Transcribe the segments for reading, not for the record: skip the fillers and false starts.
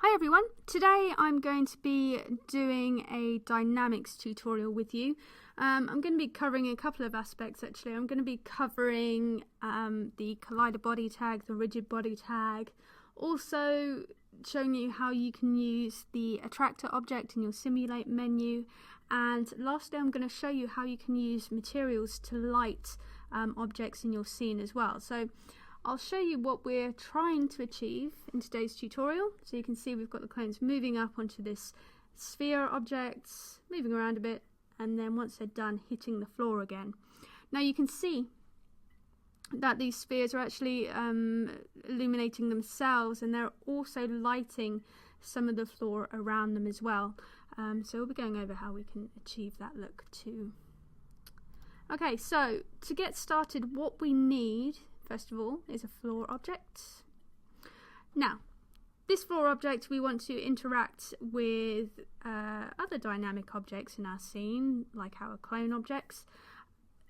Hi everyone, today I'm going to be doing a dynamics tutorial with you. I'm going to be covering a couple of aspects actually. I'm going to be covering the collider body tag, the rigid body tag, also showing you how you can use the attractor object in your simulate menu, and lastly I'm going to show you how you can use materials to light objects in your scene as well. So I'll show you what we're trying to achieve in today's tutorial. So you can see we've got the clones moving up onto this sphere objects, moving around a bit, and then once they're done, hitting the floor again. Now you can see that these spheres are actually illuminating themselves, and they're also lighting some of the floor around them as well. So we'll be going over how we can achieve that look too. Okay, so to get started, what we need first of all is a floor object. Now, this floor object we want to interact with other dynamic objects in our scene, like our clone objects.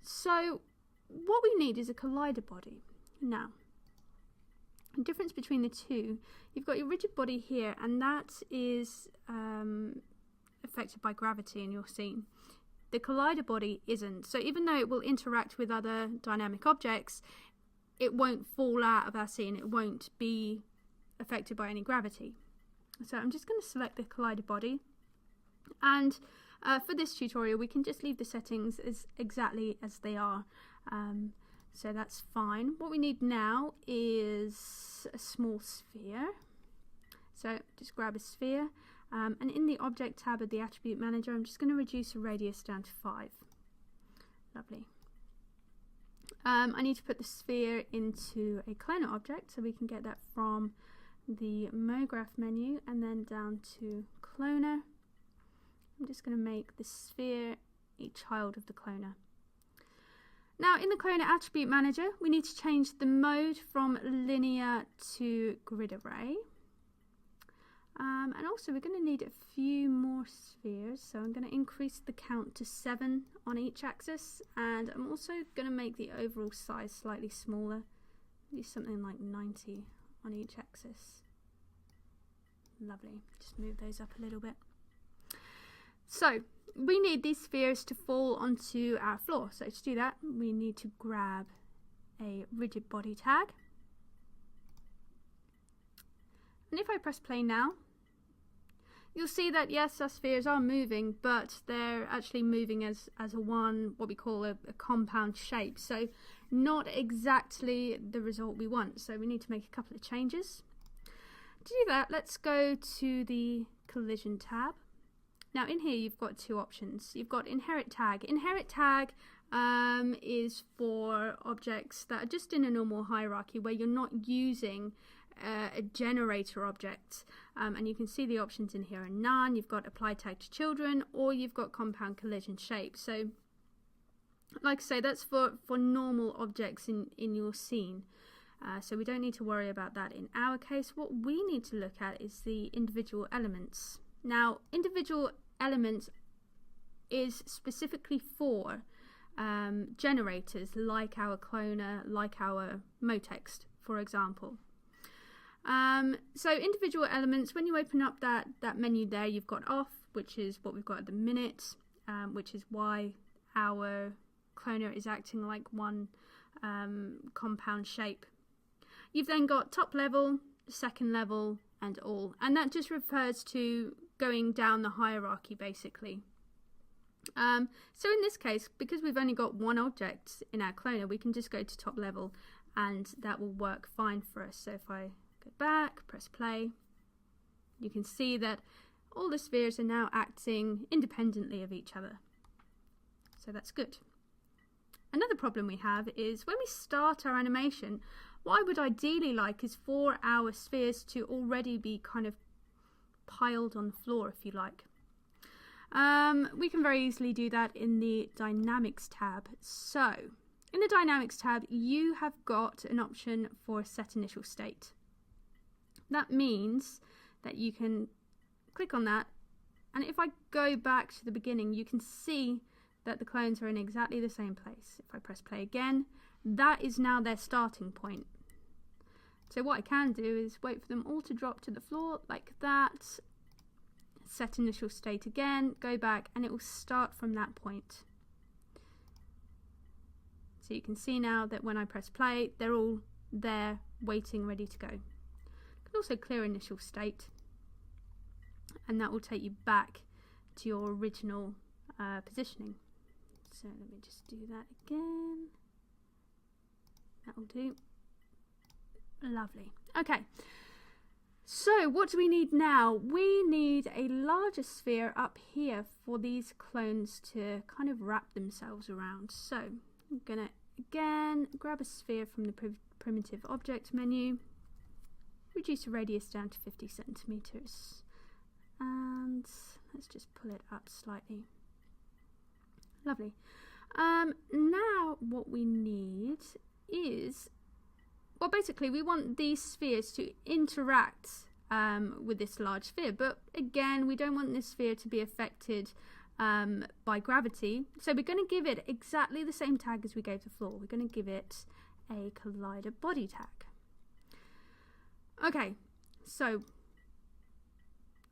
So what we need is a collider body. Now, the difference between the two, you've got your rigid body here, and that is affected by gravity in your scene. The collider body isn't. So even though it will interact with other dynamic objects, it won't fall out of our scene, it won't be affected by any gravity. So I'm just going to select the collider body, and for this tutorial we can just leave the settings as exactly as they are, so that's fine. What we need now is a small sphere, so just grab a sphere, and in the object tab of the attribute manager I'm just going to reduce the radius down to 5. Lovely. I need to put the sphere into a cloner object, so we can get that from the MoGraph menu and then down to cloner. I'm just going to make the sphere a child of the cloner. Now in the cloner attribute manager we need to change the mode from linear to grid array. And also we're going to need a few more spheres, so I'm going to increase the count to 7 on each axis, and I'm also going to make the overall size slightly smaller, maybe something like 90 on each axis. Lovely, just move those up a little bit. So we need these spheres to fall onto our floor, so to do that we need to grab a rigid body tag, and if I press play now, you'll see that yes, our spheres are moving, but they're actually moving as what we call a compound shape, so not exactly the result we want. So we need to make a couple of changes. To do that, let's go to the collision tab. Now in here you've got two options. You've got inherit tag. Inherit tag is for objects that are just in a normal hierarchy where you're not using a generator object, and you can see the options in here are none. You've got apply tag to children, or you've got compound collision shape. So like I say, that's for normal objects in your scene, so we don't need to worry about that in our case. What we need to look at is the individual elements. Now individual elements is specifically for generators like our cloner, like our motext, for example. So individual elements, when you open up that menu there, you've got off, which is what we've got at the minute, which is why our cloner is acting like one compound shape. You've then got top level, second level, and all, and that just refers to going down the hierarchy basically. So in this case, because we've only got one object in our cloner, we can just go to top level and that will work fine for us. So if I go back, press play, you can see that all the spheres are now acting independently of each other. So that's good. Another problem we have is when we start our animation, what I would ideally like is for our spheres to already be kind of piled on the floor, if you like. We can very easily do that in the Dynamics tab. So in the Dynamics tab you have got an option for set initial state. That means that you can click on that, and if I go back to the beginning you can see that the clones are in exactly the same place. If I press play again, that is now their starting point. So what I can do is wait for them all to drop to the floor like that, set initial state again, go back, and it will start from that point. So you can see now that when I press play, they're all there waiting, ready to go. You can also clear initial state, and that will take you back to your original positioning. So let me just do that again. That will do. Lovely. Okay, so what do we need now? We need a larger sphere up here for these clones to kind of wrap themselves around. So I'm going to again grab a sphere from the primitive object menu, reduce the radius down to 50 centimeters, and let's just pull it up slightly. Lovely. Now what we need is, well, basically we want these spheres to interact with this large sphere, but again we don't want this sphere to be affected by gravity, so we're going to give it exactly the same tag as we gave the floor. We're going to give it a collider body tag. Okay, so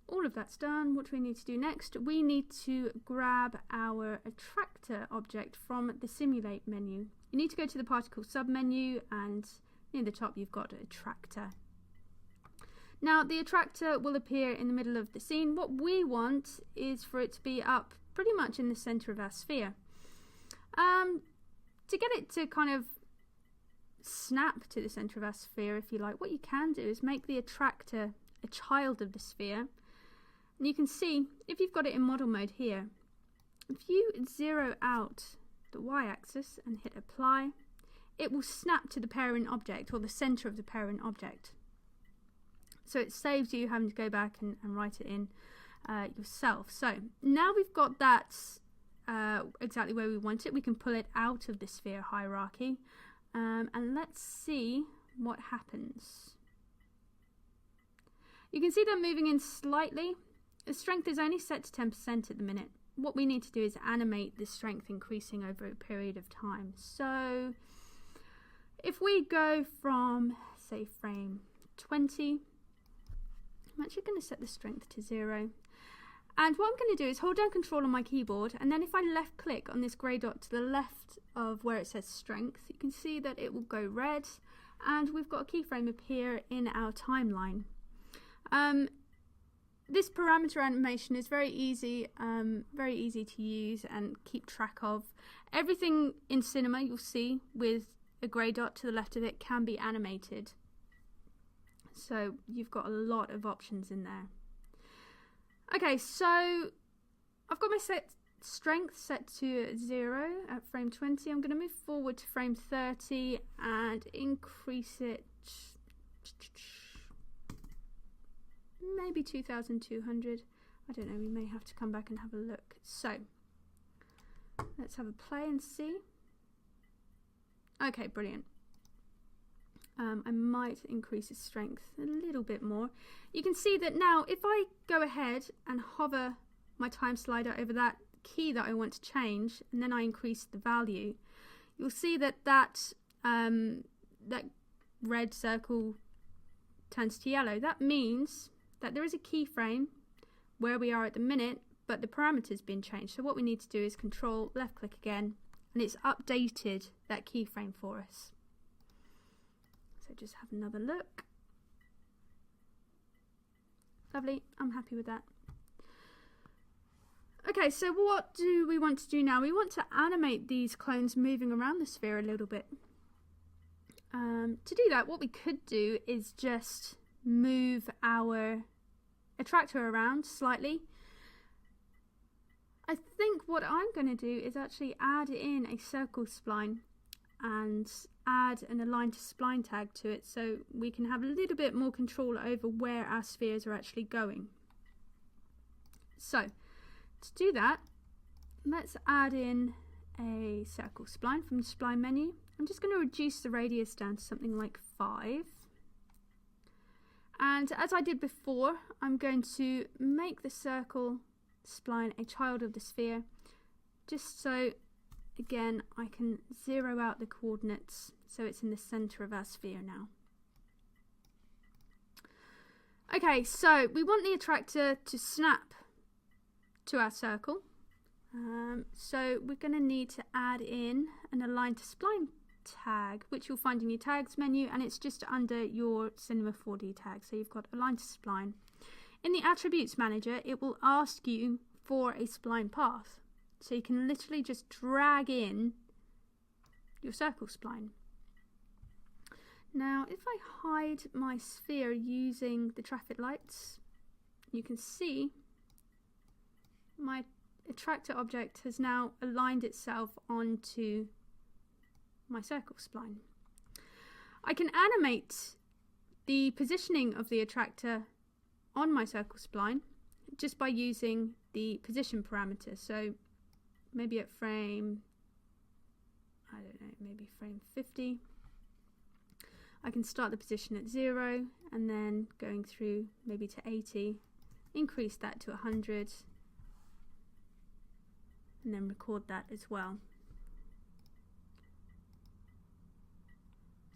all of that's done. What do we need to do next? We need to grab our attractor object from the simulate menu. You need to go to the particle submenu, and near the top you've got attractor. Now the attractor will appear in the middle of the scene. What we want is for it to be up pretty much in the center of our sphere. To get it to kind of snap to the center of our sphere, if you like, what you can do is make the attractor a child of the sphere. And you can see, if you've got it in model mode here, if you zero out the y-axis and hit apply, it will snap to the parent object, or the center of the parent object. So it saves you having to go back and write it in yourself. So now we've got that exactly where we want it, we can pull it out of the sphere hierarchy, and let's see what happens. You can see they're moving in slightly. The strength is only set to 10% at the minute. What we need to do is animate the strength increasing over a period of time. So if we go from, say, frame 20, I'm actually going to set the strength to 0. And what I'm going to do is hold down Control on my keyboard, and then if I left click on this grey dot to the left of where it says strength, you can see that it will go red, and we've got a keyframe appear in our timeline. This parameter animation is very easy to use and keep track of. Everything in cinema you'll see with a grey dot to the left of it can be animated. So you've got a lot of options in there. Okay, so I've got my strength set to 0 at frame 20. I'm going to move forward to frame 30 and increase it maybe 2,200. I don't know, we may have to come back and have a look. So let's have a play and see. Okay, brilliant. I might increase its strength a little bit more. You can see that now if I go ahead and hover my time slider over that key that I want to change, and then I increase the value, you'll see that that red circle turns to yellow. That means that there is a keyframe where we are at the minute, but the parameter's been changed. So what we need to do is Control left click again, and it's updated that keyframe for us. So just have another look. Lovely, I'm happy with that. Okay, so what do we want to do now? We want to animate these clones moving around the sphere a little bit. To do that, what we could do is just move our attractor around slightly. I think what I'm going to do is actually add in a circle spline and add an align to spline tag to it, so we can have a little bit more control over where our spheres are actually going. So to do that, let's add in a circle spline from the spline menu. I'm just going to reduce the radius down to something like 5. And as I did before, I'm going to make the circle spline a child of the sphere, just so again I can zero out the coordinates so it's in the center of our sphere now. Okay, so we want the attractor to snap to our circle. So we're going to need to add in an align to spline tag, which you'll find in your tags menu, and it's just under your Cinema 4D tag. So you've got align to spline. In the attributes manager, it will ask you for a spline path. So you can literally just drag in your circle spline. Now, if I hide my sphere using the traffic lights, you can see my attractor object has now aligned itself onto my circle spline. I can animate the positioning of the attractor on my circle spline just by using the position parameter. So maybe at frame, I don't know, maybe frame 50. I can start the position at 0 and then going through maybe to 80, increase that to 100, and then record that as well.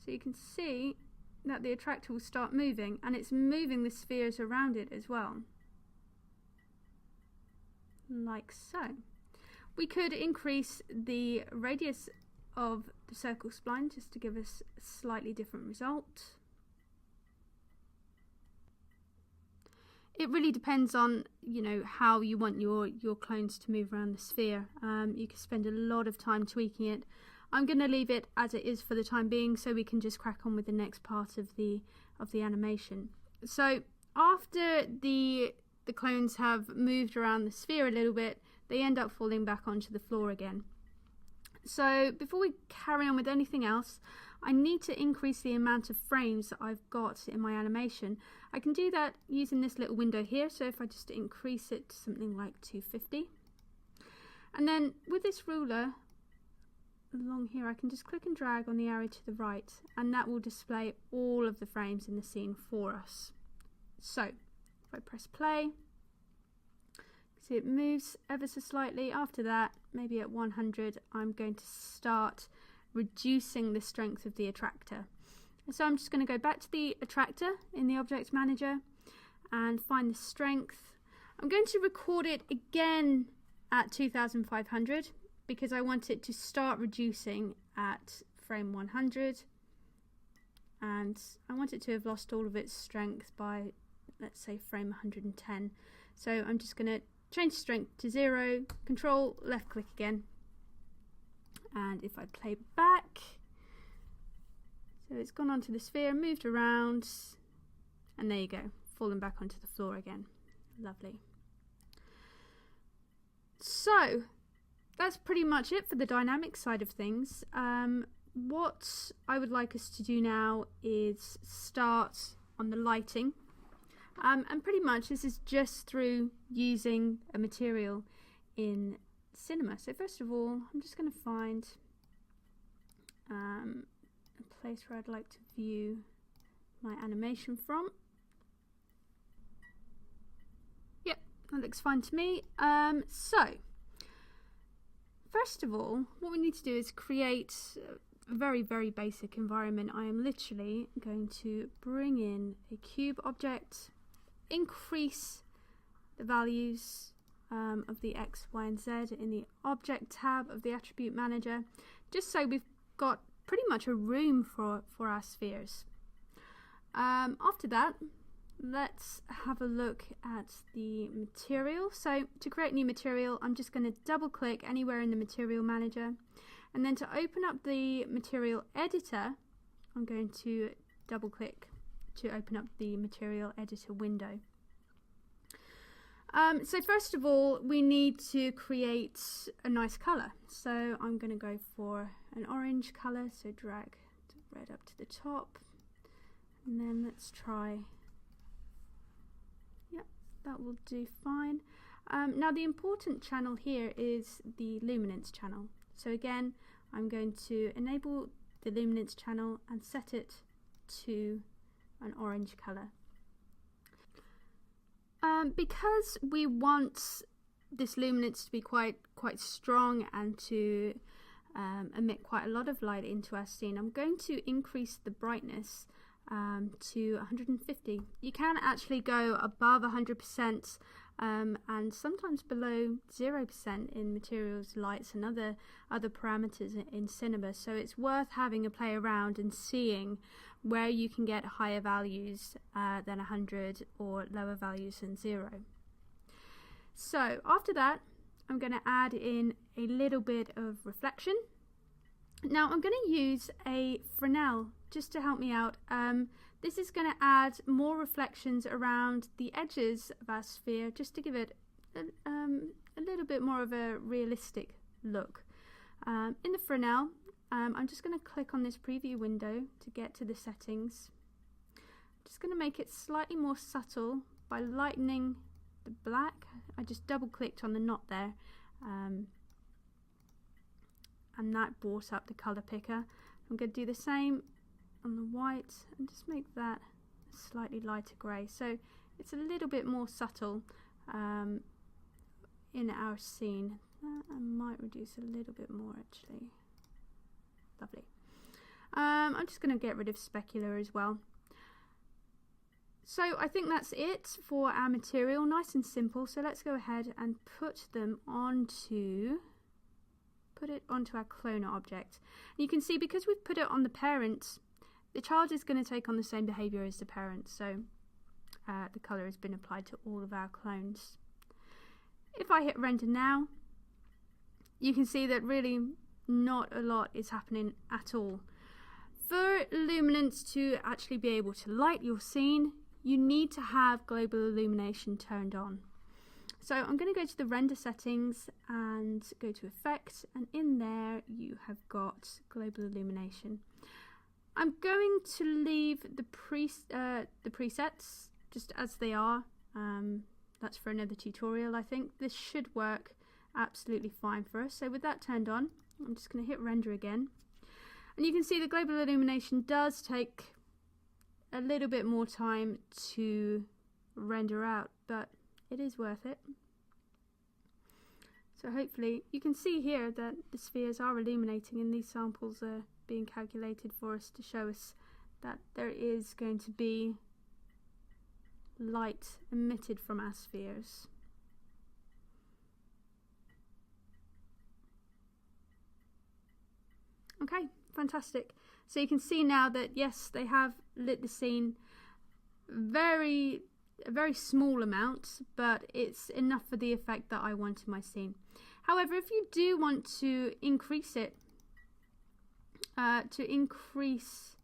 So you can see that the attractor will start moving, and it's moving the spheres around it as well, like so. We could increase the radius of the circle spline just to give us a slightly different result. It really depends on, you know, how you want your clones to move around the sphere. You can spend a lot of time tweaking it. I'm going to leave it as it is for the time being, so we can just crack on with the next part of the animation. So after the clones have moved around the sphere a little bit, they end up falling back onto the floor again. So before we carry on with anything else, I need to increase the amount of frames that I've got in my animation. I can do that using this little window here. So if I just increase it to something like 250, and then with this ruler along here, I can just click and drag on the arrow to the right, and that will display all of the frames in the scene for us. So if I press play, see it moves ever so slightly. After that, maybe at 100, I'm going to start reducing the strength of the attractor. So I'm just going to go back to the attractor in the object manager and find the strength. I'm going to record it again at 2500 because I want it to start reducing at frame 100, and I want it to have lost all of its strength by, let's say, frame 110. So I'm just going to change strength to 0, control left click again, and if I play back, so it's gone onto the sphere, moved around, and there you go, fallen back onto the floor again. Lovely. So that's pretty much it for the dynamic side of things. What I would like us to do now is start on the lighting. And pretty much this is just through using a material in cinema. So first of all, I'm just going to find a place where I'd like to view my animation from. Yep, that looks fine to me. So first of all, what we need to do is create a very, very basic environment. I am literally going to bring in a cube object, increase the values of the X, Y, and Z in the Object tab of the Attribute Manager, just so we've got pretty much a room for our spheres. After that, let's have a look at the material. So to create new material, I'm just going to double click anywhere in the Material Manager, and then to open up the Material Editor, I'm going to double click to open up the Material Editor window. So first of all, we need to create a nice colour. So I'm going to go for an orange colour, so drag the red up to the top, and then let's try, yep, that will do fine. Now the important channel here is the luminance channel. So again, I'm going to enable the luminance channel and set it to an orange colour. Because we want this luminance to be quite strong and to emit quite a lot of light into our scene, I'm going to increase the brightness to 150. You can actually go above 100% and sometimes below 0% in materials, lights and other parameters in cinema, so it's worth having a play around and seeing where you can get higher values than 100 or lower values than 0. So after that, I'm going to add in a little bit of reflection. Now I'm going to use a Fresnel just to help me out. This is going to add more reflections around the edges of our sphere, just to give it a little bit more of a realistic look. In the Fresnel, I'm just going to click on this preview window to get to the settings. I'm just going to make it slightly more subtle by lightening the black. I just double clicked on the knot there, and that brought up the color picker. I'm going to do the same on the white and just make that a slightly lighter grey, so it's a little bit more subtle in our scene. I might reduce a little bit more actually. Lovely. I'm just going to get rid of specular as well. So I think that's it for our material, nice and simple. So let's go ahead and put it onto our cloner object. And you can see, because we've put it on the parent, the child is going to take on the same behavior as the parent, so the color has been applied to all of our clones. If I hit render now, you can see that really not a lot is happening at all. For Luminance to actually be able to light your scene, you need to have global illumination turned on. So I'm going to go to the render settings and go to effects, and in there you have got global illumination. I'm going to leave the presets just as they are. That's for another tutorial, I think. This should work absolutely fine for us. So with that turned on, I'm just going to hit render again. And you can see the global illumination does take a little bit more time to render out, but it is worth it. So hopefully you can see here that the spheres are illuminating, and these samples are being calculated for us to show us that there is going to be light emitted from our spheres. Okay, fantastic. So you can see now that yes, they have lit the scene a very small amount, but it's enough for the effect that I want in my scene. However, if you do want to increase it, to increase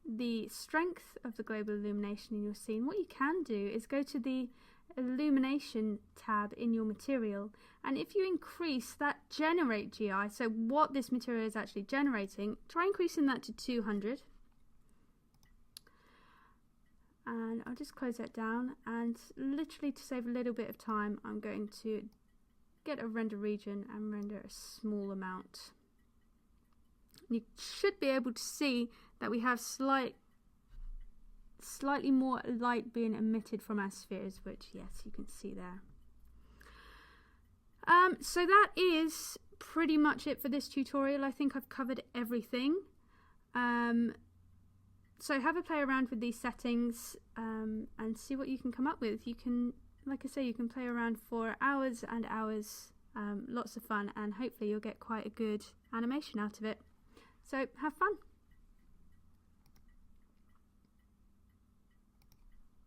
the strength of the global illumination in your scene, what you can do is go to the illumination tab in your material, and if you increase that generate GI, so what this material is actually generating, try increasing that to 200. And I'll just close that down, and literally to save a little bit of time, I'm going to get a render region and render a small amount. You should be able to see that we have slightly more light being emitted from our spheres, which yes, you can see there. So that is pretty much it for this tutorial. I think I've covered everything. So have a play around with these settings and see what you can come up with. You can, like I say, you can play around for hours and hours, lots of fun, and hopefully you'll get quite a good animation out of it. So have fun.